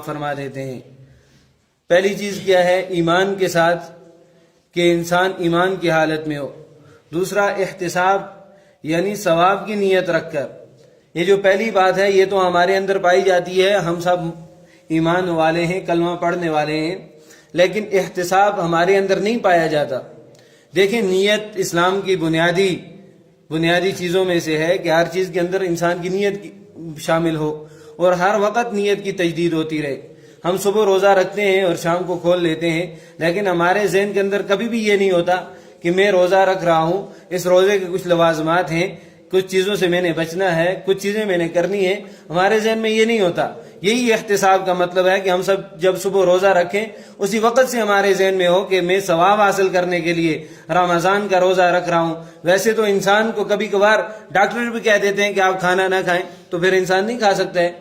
فرما دیتے ہیں۔ پہلی چیز کیا ہے؟ ایمان کے ساتھ، کہ انسان ایمان کی حالت میں ہو۔ دوسرا احتساب، یعنی ثواب کی نیت رکھ کر۔ یہ جو پہلی بات ہے یہ تو ہمارے اندر پائی جاتی ہے، ہم سب ایمان والے ہیں، کلمہ پڑھنے والے ہیں، لیکن احتساب ہمارے اندر نہیں پایا جاتا۔ دیکھیں، نیت اسلام کی بنیادی چیزوں میں سے ہے کہ ہر چیز کے اندر انسان کی نیت شامل ہو اور ہر وقت نیت کی تجدید ہوتی رہے۔ ہم صبح روزہ رکھتے ہیں اور شام کو کھول لیتے ہیں، لیکن ہمارے ذہن کے اندر کبھی بھی یہ نہیں ہوتا کہ میں روزہ رکھ رہا ہوں، اس روزے کے کچھ لوازمات ہیں، کچھ چیزوں سے میں نے بچنا ہے، کچھ چیزیں میں نے کرنی ہے۔ ہمارے ذہن میں یہ نہیں ہوتا۔ یہی احتساب کا مطلب ہے کہ ہم سب جب صبح روزہ رکھیں اسی وقت سے ہمارے ذہن میں ہو کہ میں ثواب حاصل کرنے کے لیے رمضان کا روزہ رکھ رہا ہوں۔ ویسے تو انسان کو کبھی کبھار ڈاکٹر بھی کہہ دیتے ہیں کہ آپ کھانا نہ کھائیں، تو پھر انسان نہیں کھا سکتا ہے۔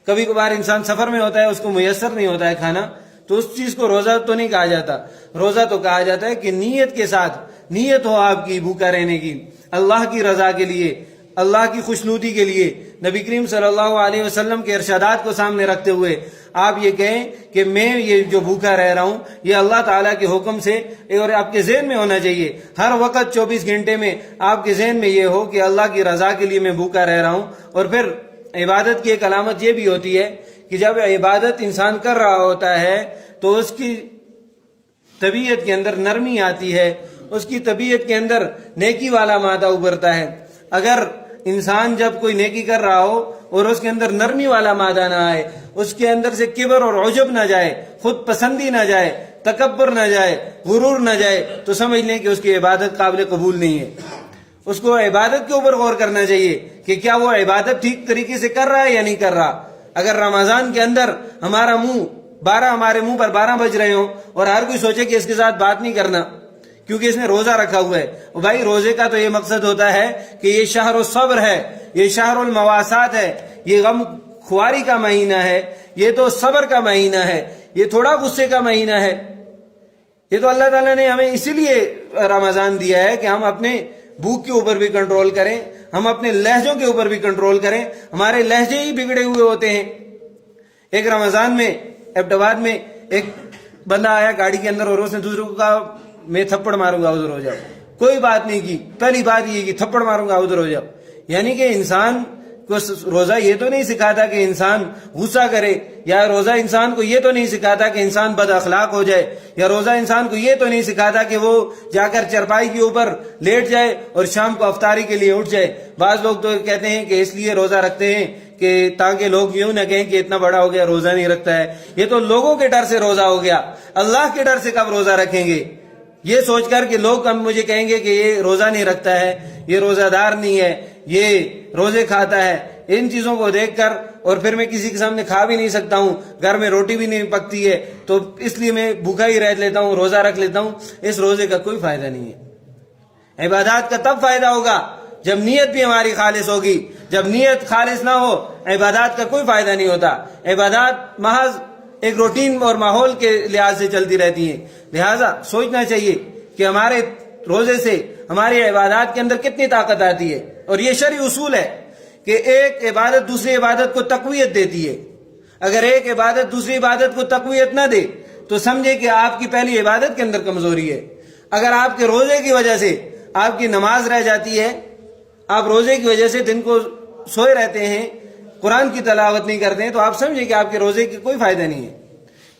کبھی کبھار انسان سفر میں ہوتا ہے، اس کو میسر نہیں ہوتا ہے کھانا، تو اس چیز کو روزہ تو نہیں کہا جاتا۔ روزہ تو کہا جاتا ہے کہ نیت کے ساتھ، نیت ہو آپ کی بھوکا رہنے کی، اللہ کی رضا کے لیے، اللہ کی خوشنودی کے لیے، نبی کریم صلی اللہ علیہ وسلم کے ارشادات کو سامنے رکھتے ہوئے آپ یہ کہیں کہ میں یہ جو بھوکا رہ رہا ہوں یہ اللہ تعالیٰ کے حکم سے، اور آپ کے ذہن میں ہونا چاہیے ہر وقت 24 گھنٹے میں آپ کے ذہن میں یہ ہو کہ اللہ کی رضا کے لیے میں بھوکا رہ رہا ہوں۔ اور پھر عبادت کی ایک علامت یہ بھی ہوتی ہے کہ جب عبادت انسان کر رہا ہوتا ہے تو اس کی طبیعت کے اندر نرمی آتی ہے، اس کی طبیعت کے اندر نیکی والا مادہ ابھرتا ہے۔ اگر انسان جب کوئی نیکی کر رہا ہو اور اس کے اندر نرمی والا مادہ نہ آئے، اس کے اندر سے کبر اور عجب نہ جائے، خود پسندی نہ جائے، تکبر نہ جائے، غرور نہ جائے، تو سمجھ لیں کہ اس کی عبادت قابل قبول نہیں ہے۔ اس کو عبادت کے اوپر غور کرنا چاہیے کہ کیا وہ عبادت ٹھیک طریقے سے کر رہا ہے یا نہیں کر رہا۔ اگر رمضان کے اندر ہمارے منہ پر 12 بج رہے ہوں اور ہر کوئی سوچے کہ اس کے ساتھ بات نہیں کرنا کیونکہ اس نے روزہ رکھا ہوا ہے، بھائی روزے کا تو یہ مقصد ہوتا ہے کہ یہ شہر الصبر ہے، یہ شہر المواسات ہے، یہ غم خواری کا مہینہ ہے، یہ تو صبر کا مہینہ ہے، یہ تھوڑا غصے کا مہینہ ہے۔ یہ تو اللہ تعالیٰ نے ہمیں اسی لیے رمضان دیا ہے کہ ہم اپنے بھوک کے اوپر بھی کنٹرول کریں، ہم اپنے لہجوں کے اوپر بھی کنٹرول کریں۔ ہمارے لہجے ہی بگڑے ہوئے ہوتے ہیں۔ ایک رمضان میں ایبٹ آباد میں ایک بندہ آیا گاڑی کے اندر اور اس نے دوسروں کو کہا میں تھپڑ ماروں گا ادھر ہو جاؤ۔ کوئی بات نہیں کی، پہلی بات یہ کہ تھپڑ ماروں گا ادھر ہو جاؤ۔ یعنی کہ انسان کو روزہ یہ تو نہیں سکھاتا کہ انسان غصہ کرے، یا روزہ انسان کو یہ تو نہیں سکھاتا کہ انسان بد اخلاق ہو جائے، یا روزہ انسان کو یہ تو نہیں سکھاتا کہ وہ جا کر چرپائی کے اوپر لیٹ جائے اور شام کو افطاری کے لیے اٹھ جائے۔ بعض لوگ تو کہتے ہیں کہ اس لیے روزہ رکھتے ہیں کہ تاکہ لوگ یوں نہ کہیں کہ اتنا بڑا ہو گیا روزہ نہیں رکھتا ہے۔ یہ تو لوگوں کے ڈر سے روزہ ہو گیا، اللہ کے ڈر سے کب روزہ رکھیں گے؟ یہ سوچ کر کہ لوگ مجھے کہیں گے کہ یہ روزہ نہیں رکھتا ہے، یہ روزہ دار نہیں ہے، یہ روزے کھاتا ہے، ان چیزوں کو دیکھ کر اور پھر میں کسی کے سامنے کھا بھی نہیں سکتا ہوں، گھر میں روٹی بھی نہیں پکتی ہے، تو اس لیے میں بھوکا ہی رہ لیتا ہوں، روزہ رکھ لیتا ہوں۔ اس روزے کا کوئی فائدہ نہیں ہے۔ عبادات کا تب فائدہ ہوگا جب نیت بھی ہماری خالص ہوگی۔ جب نیت خالص نہ ہو عبادات کا کوئی فائدہ نہیں ہوتا۔ عبادات محض ایک روٹین اور ماحول کے لحاظ سے چلتی رہتی ہیں۔ لہٰذا سوچنا چاہیے کہ ہمارے روزے سے ہماری عبادات کے اندر کتنی طاقت آتی ہے، اور یہ شرعی اصول ہے کہ ایک عبادت دوسری عبادت کو تقویت دیتی ہے۔ اگر ایک عبادت دوسری عبادت کو تقویت نہ دے تو سمجھے کہ آپ کی پہلی عبادت کے اندر کمزوری ہے۔ اگر آپ کے روزے کی وجہ سے آپ کی نماز رہ جاتی ہے، آپ روزے کی وجہ سے دن کو سوئے رہتے ہیں، قرآن کی تلاوت نہیں کرتے ہیں، تو آپ سمجھیں کہ آپ کے روزے کی کوئی فائدہ نہیں ہے،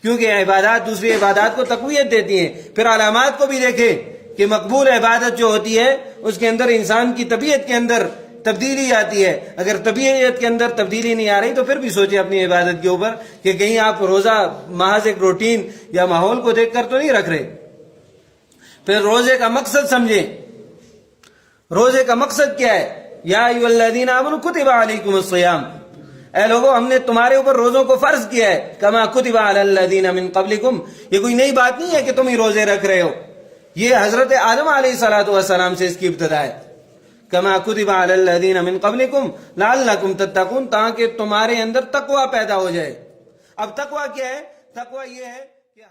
کیونکہ عبادات دوسری عبادات کو تقویت دیتی ہیں۔ پھر علامات کو بھی دیکھیں کہ مقبول عبادت جو ہوتی ہے اس کے اندر انسان کی طبیعت کے اندر تبدیلی آتی ہے۔ اگر طبیعت کے اندر تبدیلی نہیں آ رہی تو پھر بھی سوچیں اپنی عبادت کے اوپر کہ کہیں آپ روزہ محض ایک روٹین یا ماحول کو دیکھ کر تو نہیں رکھ رہے۔ پھر روزے کا مقصد سمجھیں۔ روزے کا مقصد کیا ہے؟ یا ایھا الذین آمنوا کتب علیکم الصیام، اے لوگوں ہم نے تمہارے اوپر روزوں کو فرض کیا ہے، کما کتب علی الذین من قبلکم۔ یہ کوئی نئی بات نہیں ہے کہ تم ہی روزے رکھ رہے ہو، یہ حضرت آدم علیہ السلام سے اس کی ابتدا ہے۔ کما کتب علی الذین من قبلکم لعلکم تتقون، تاکہ تمہارے اندر تقوی پیدا ہو جائے۔ اب تقوی کیا ہے؟ تقوی یہ ہے کہ